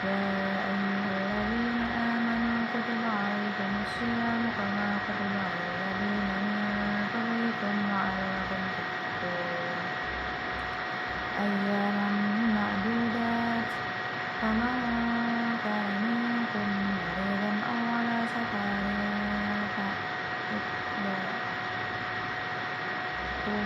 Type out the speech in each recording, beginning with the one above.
يا أيها الذين آمنوا كتب عليكم الصيام كما كتب على الذين من قبلكم لعلكم تتقون أياما معدودات فمن كان منكم مريضا أو على سفر فعدة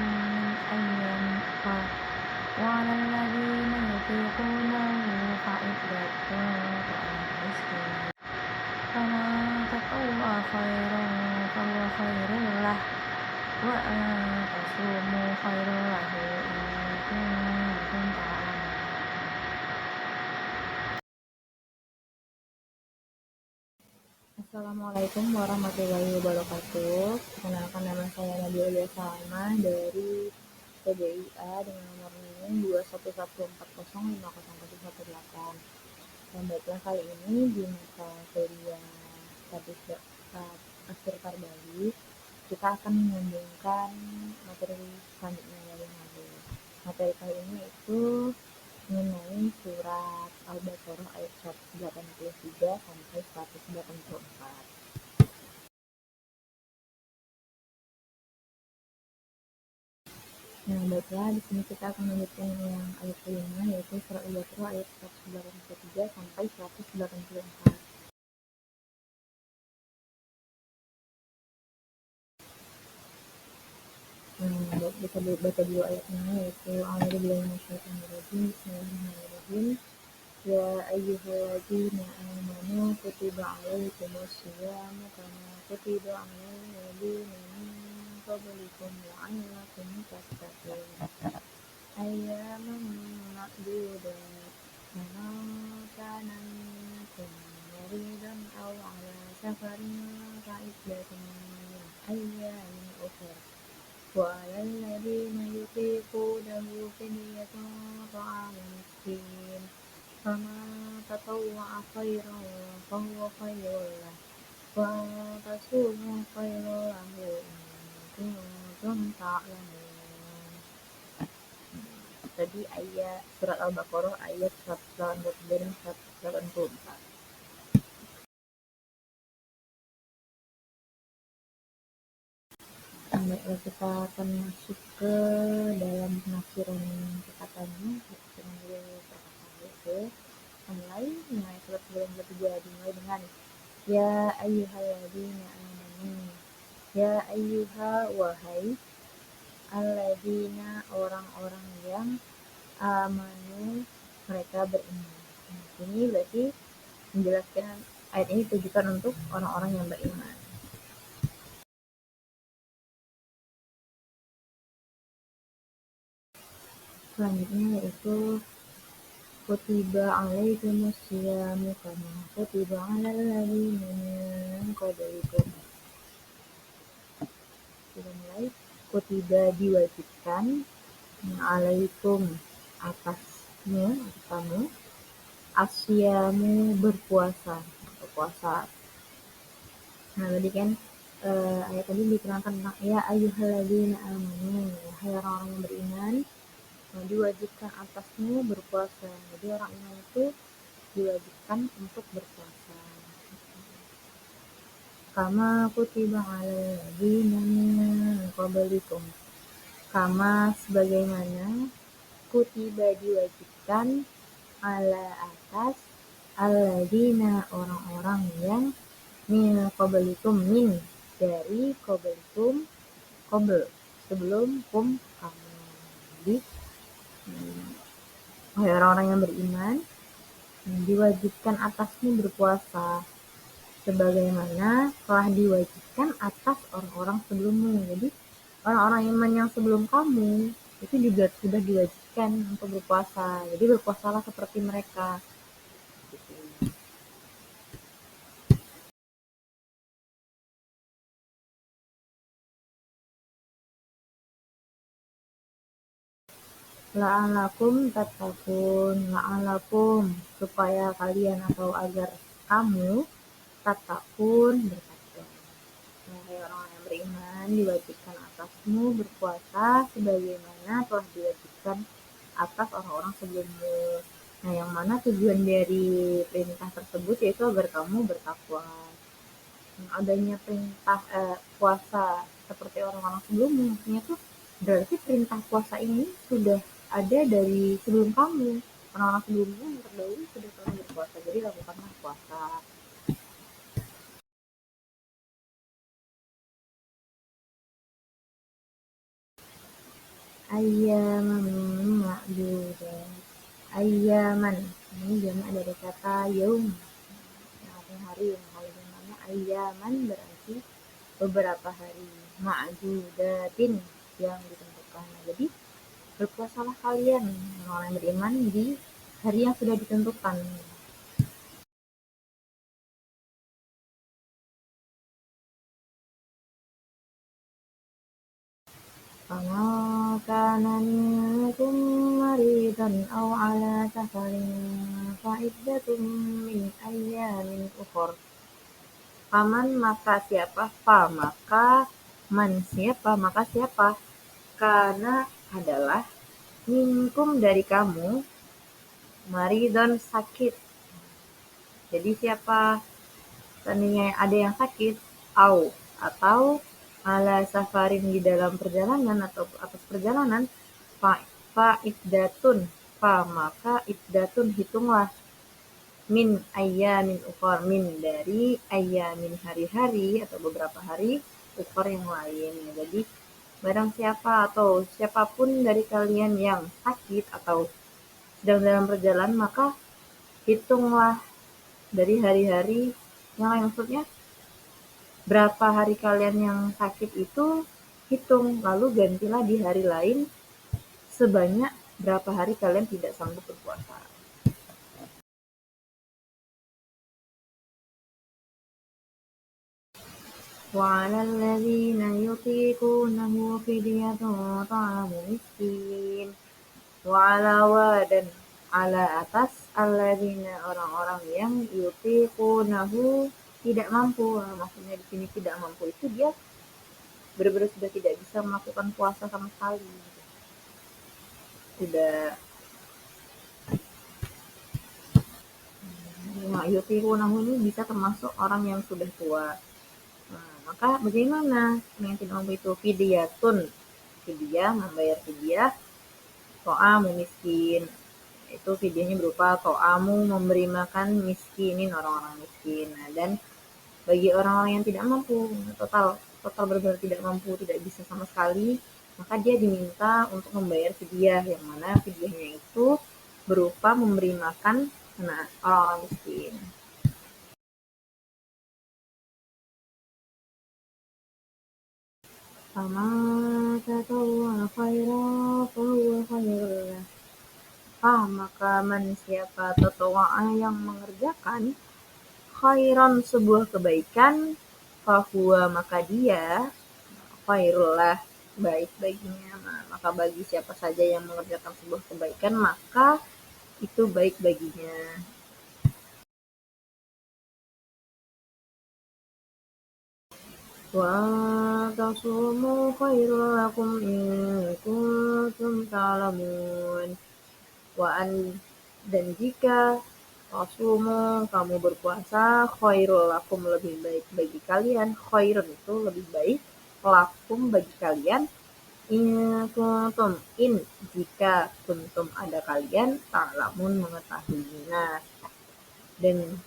من أيام أخر وعلى الذين يطيقونه فعدة طعام مسكين فمن تطوع خيرا فهو خير له وأن تصوموا خير له إن كنتم تعلمون. Assalamualaikum warahmatullahi wabarakatuh. Perkenalkan, nama saya Nadia Salma dari PBIA dengan nomor NIM 211405018. Dan baiklah, kali ini di mata kuliah Tafsir Bali kita akan menyambungkan materi selanjutnya dari lalu. Materi kali ini itu mengenai surat Al-Baqarah ayat 183 sampai 184. Nah, baiklah, di sini kita akan melanjutkan yang ayat kelima, yaitu surat Al-Baqarah ayat 183 sampai 184. Kita baca dulu ayatnya, yaitu A'udzubillahi minasyaitonirrajim. Bismillahirrahmanirrahim. Ya ayyuhalladzina amanu kutiba alaikumus syiyamu kama kutiba alal ladzina min qablikum la'allakum tattaqun. Ayyaman ma'dudat faman kana minkum maridan aw ala safarin fa'iddatun min ayyamin ukhra وعلى الذين يطيقونه فدية طعام مسكين فمن تطوع خيرا فهو خير له وأن تصوموا خير له إن كنتم تعلمون. Tadi ayat surat Al-Baqarah ayat 183 dan 184. Baiklah, kita akan masuk ke dalam penafsiran perkataannya. Penafsiran dulu perkataan itu mulai surat 93 dimulai dengan ya ayyuhalladzina amanu. Ya ayyuha, wahai, alladzina, orang-orang yang amanu, mereka beriman. Ini berarti menjelaskan ayat ini ditujukan untuk orang-orang yang beriman. Selanjutnya yaitu kutiba alaikumus syiyamu kama kutiba alal ladzina min qablikum. Kita mulai. Kutiba, diwajibkan, alaikum, atasmu, atas kamu, asyamu, berpuasa. Nah, tadi kan ayat tadi diterangkan tentang ya ayyuhalladzina amanu, wahai orang-orang yang beriman, diwajibkan atasmu berpuasa. Jadi orang iman itu diwajibkan untuk berpuasa. Kama kutiba alal ladzina min qablikum. Kama, sebagaimana, kutiba, diwajibkan, ala, atas, alladzina, orang-orang yang, min qablikum, min, dari, qablikum, qabl, sebelum, kum, kamu. Jadi orang-orang yang beriman, diwajibkan atasmu berpuasa sebagaimana telah diwajibkan atas orang-orang sebelummu. Jadi orang-orang iman yang sebelum kamu itu juga sudah diwajibkan untuk berpuasa. Jadi berpuasalah seperti mereka. La'alakum tattaqun, la'alakum, supaya kalian atau agar kamu, tattaqun, bertakwa. Wahai orang yang beriman, diwajibkan atasmu berpuasa sebagaimana telah diwajibkan atas orang-orang sebelummu. Nah, yang mana tujuan dari perintah tersebut yaitu agar kamu bertakwa. Adanya perintah puasa seperti orang-orang sebelummu, maksudnya tuh berarti perintah puasa ini sudah ada dari sebelum kamu. Orang-orang sebelummu yang terdahulu sudah pernah berpuasa, jadi lakukanlah puasa. Ayyaman ma'dudat. Ayyaman ini jamak dari kata yaum, yang artinya hari. Kalau jamaknya ayyaman berarti beberapa hari, ma'dudatin yang ditentukan. Jadi berpuasalah kalian orang yang beriman di hari yang sudah ditentukan. Fama kana minkum maridan aw ala safarin fa iddatun min ayyamin ukhra. Paman maka siapa, maka man siapa, maka siapa, karena adalah minkum dari kamu, maridon sakit. Jadi siapa seandainya ada yang sakit, atau ala safarin di dalam perjalanan atau atas perjalanan, fa iddatun, maka iddatun hitunglah, min ayyamin ukhor, min dari ayyamin hari-hari atau beberapa hari, ukhor yang lain. Jadi barang siapa atau siapapun dari kalian yang sakit atau sedang dalam perjalanan, maka hitunglah dari hari-hari yang lain. Maksudnya berapa hari kalian yang sakit itu hitung, lalu gantilah di hari lain sebanyak berapa hari kalian tidak sanggup berpuasa. وعلى الذين يطيقونه فدية طعام miskin. Wa'ala dan ala atas alladzina orang-orang yang yutiqunahu tidak mampu. Maksudnya di sini tidak mampu itu dia benar-benar sudah tidak bisa melakukan puasa sama sekali. Sudah yutiqunahu ini bisa termasuk orang yang sudah tua. Nah, maka bagaimana yang tidak mampu itu? Fidyatun, fidyah, membayar fidyah, to'amu miskin, itu fidyahnya berupa to'amu, memberi makan miskinin, orang-orang miskin. Nah, dan bagi orang-orang yang tidak mampu, total benar-benar tidak mampu, tidak bisa sama sekali, maka dia diminta untuk membayar fidyah, yang mana fidyahnya itu berupa memberi makan orang-orang miskin. Faman tatawwa khairan fahuwa khairul lah. Maka man siapa tatawwa yang mengerjakan khairan sebuah kebaikan, fahuwa maka dia khairul lah baik baginya. Nah, maka bagi siapa saja yang mengerjakan sebuah kebaikan, maka itu baik baginya. Wa tasumu khairul lakum in kuntum ta'lamun. Dan jika tasumu kamu berpuasa, khairul lakum lebih baik bagi kalian. Khairun itu lebih baik, lakum bagi kalian, in kuntum jika kuntum ada kalian, ta'lamun mengetahuinya. Dan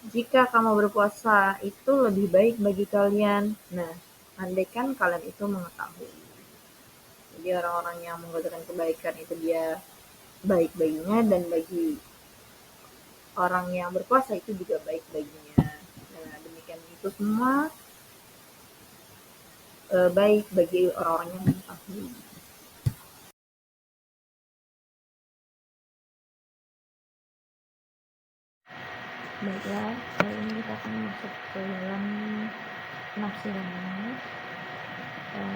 jika kamu berpuasa itu lebih baik bagi kalian. Nah, andaikan kalian itu mengetahui. Jadi orang-orang yang mengerjakan kebaikan itu dia baik baginya, dan bagi orang yang berpuasa itu juga baik baginya. Nah, demikian itu semua baik bagi orang-orang yang mengetahui. Baiklah, kali ini kita akan masuk ke dalam penafsirannya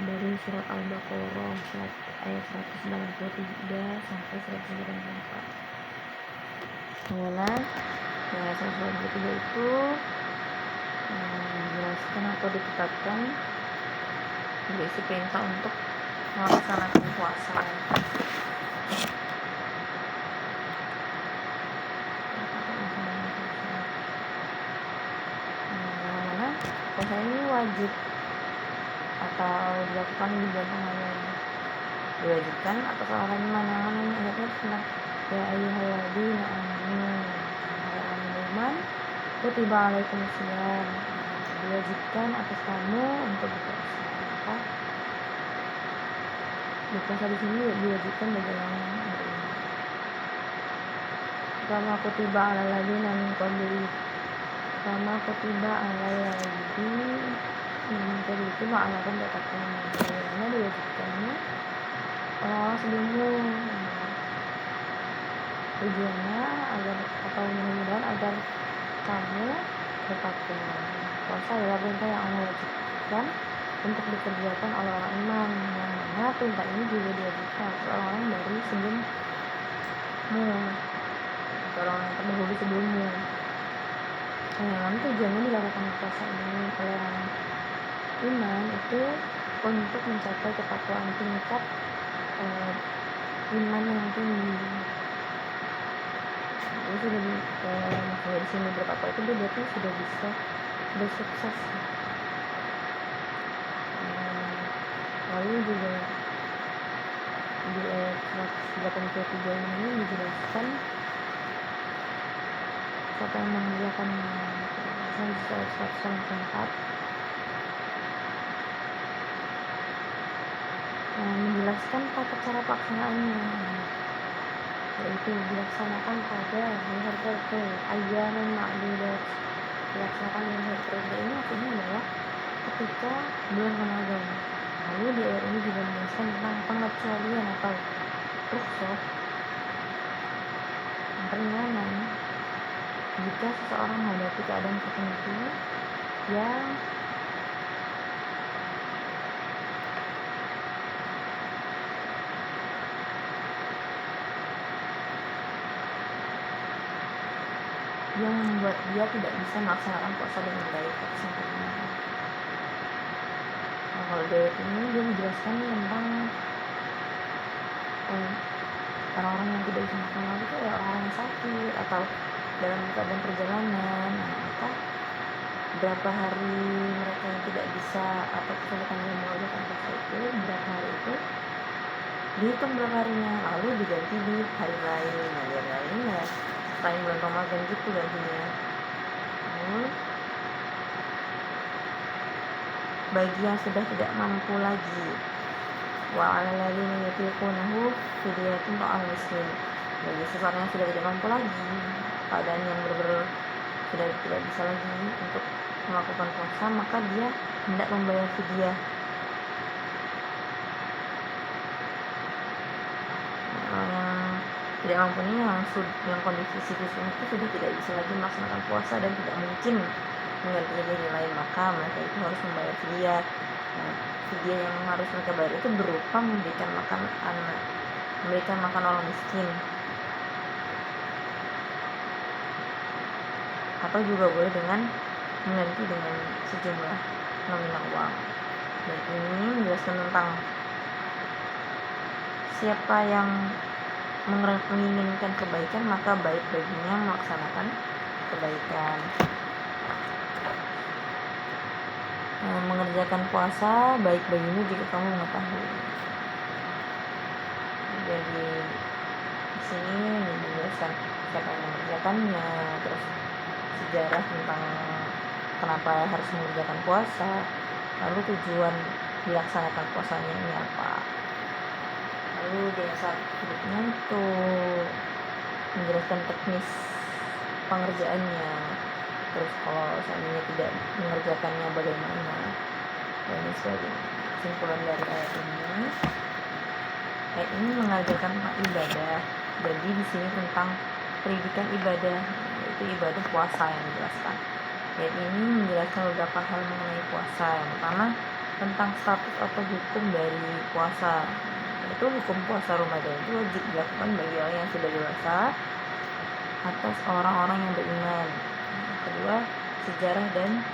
dari surat Al-Baqarah ayat 193 sampai 194. Mana ayat 193 itu menjelaskan atau ditetapkan berisi perintah untuk melaksanakan puasa. puasa ini wajib atau dilakukan di bulan Ramadan. Diwajibkan atas orang iman. Yang mana ini ayatnya tentang ya ayyuhalladzina amanu, hai orang beriman, kutiba alaikumusiyam, diwajibkan atas kamu untuk berpuasa. Maka berpuasa di sini diwajibkan bagi orang yang beriman. Kama kutiba alal ladzina min qablikum, kama kutiba alal ladzina min qablikum la'allakum tattaqun. Karena diwajibkannya orang-orang sebelummu. Tujuannya agar atau mudah-mudahan agar kamu bertakwa. Puasa adalah perintah yang Allah wajibkan untuk dikerjakan oleh orang iman, yang mana perintah ini juga diwajibkan oleh orang-orang dari sebelummu, orang yang terdahulu sebelummu. Yang mana tujuannya dilakukan puasa ini oleh orang iman itu untuk mencapai ketakwaan, tingkat iman yang tinggi. Jadi sudah maksudnya di sini bertakwa itu dia berarti sudah sukses. Lalu juga di ayat 183 ini dijelaskan siapa yang mengerjakannya. Misalnya di ayat 194 menjelaskan tata cara pelaksanaannya, yaitu dilaksanakan pada hari tertentu, ayyaman ma'dudat, dilaksanakan di hari tertentu. Ini maksudnya adalah ketika bulan Ramadan. Lalu di ayat ini juga menjelaskan tentang pengecualian atau rukhsah, keringanan jika seseorang menghadapi keadaan tertentu yang membuat dia tidak bisa melaksanakan puasa dengan baik atau sempurna. Nah, kalau di ayat ini dia menjelaskan tentang orang-orang yang tidak bisa melaksanakan itu ya orang yang sakit atau dalam keadaan perjalanan. Nah, maka berapa hari mereka yang tidak bisa atau kesulitan yang mengerjakan puasa itu, berapa hari itu dihitung berapa harinya, lalu diganti di hari lain. Nah, di hari lain ya selain bulan Ramadan gitu gantinya. Lalu bagi yang sudah tidak mampu lagi, wa 'alal ladzina yutiqunahu fidyatun ta'amu miskin. Bagi seseorang yang sudah tidak mampu lagi, keadaan yang benar-benar sudah tidak bisa lagi untuk melakukan puasa, maka dia hendak membayar fidyah. Orang yang tidak mampu ini yang kondisi psikisnya itu sudah tidak bisa lagi melaksanakan puasa dan tidak mungkin menggantinya dari lain, maka mereka itu harus membayar fidyah. Nah, fidyah yang harus mereka bayar itu berupa memberikan makan orang miskin, atau juga boleh dengan mengganti dengan sejumlah nominal uang. Dan ini menjelaskan tentang siapa yang menginginkan kebaikan, maka baik baginya melaksanakan kebaikan. Mengerjakan puasa baik bagimu jika kamu mengetahui. Jadi di sini dijelaskan siapa yang mengerjakannya, terus sejarah tentang kenapa harus mengerjakan puasa, lalu tujuan dilaksanakan puasanya ini apa. Lalu di ayat berikutnya itu menjelaskan teknis pengerjaannya, terus kalau seandainya tidak mengerjakannya bagaimana, dan sebagainya. Kesimpulan dari ayat ini mengajarkan tentang ibadah. Jadi di sini tentang pendidikan ibadah, yaitu ibadah puasa yang dijelaskan. Ayat ini menjelaskan beberapa hal mengenai puasa. Yang pertama tentang status atau hukum dari puasa. Itu hukum puasa Ramadan itu wajib dilakukan bagi orang yang sudah dewasa atas orang-orang yang beriman. Kedua, sejarah dan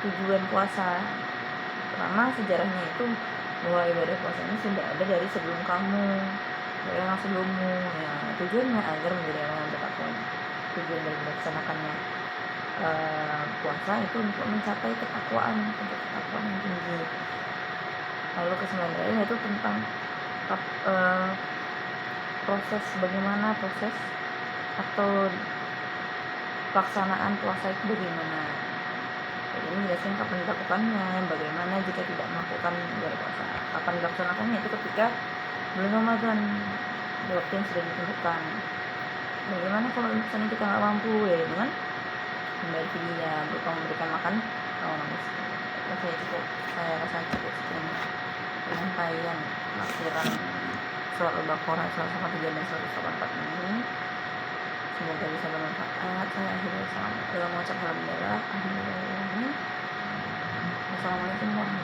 tujuan puasa. Pertama, sejarahnya itu bahwa ibadah puasa ini sudah ada dari sebelum kamu, dari orang sebelummu. Ya, tujuannya agar menjadi orang yang bertakwa. Tujuan dari melaksanakannya. puasa itu untuk mencapai ketakwaan yang tinggi. Lalu kesembilan lain itu tentang bagaimana proses atau pelaksanaan puasa itu bagaimana. Jadi ini menjelaskan kapan dilakukannya, bagaimana jika tidak melakukan puasa, kapan dilaksanakannya itu ketika bulan Ramadan di waktu yang sudah ditentukan. Bagaimana kalau misalnya kita nggak mampu, ya dengan membayar fidyah berupa memberikan makan miskin. Saya rasa cukup sekian penyampaian penafsiran surat Al-Baqarah 183 dan 184 ini. Semoga bisa bermanfaat. Saya akhirnya mengucap alhamdulillah. Wassalamualaikum warahmatullahi wabarakatuh.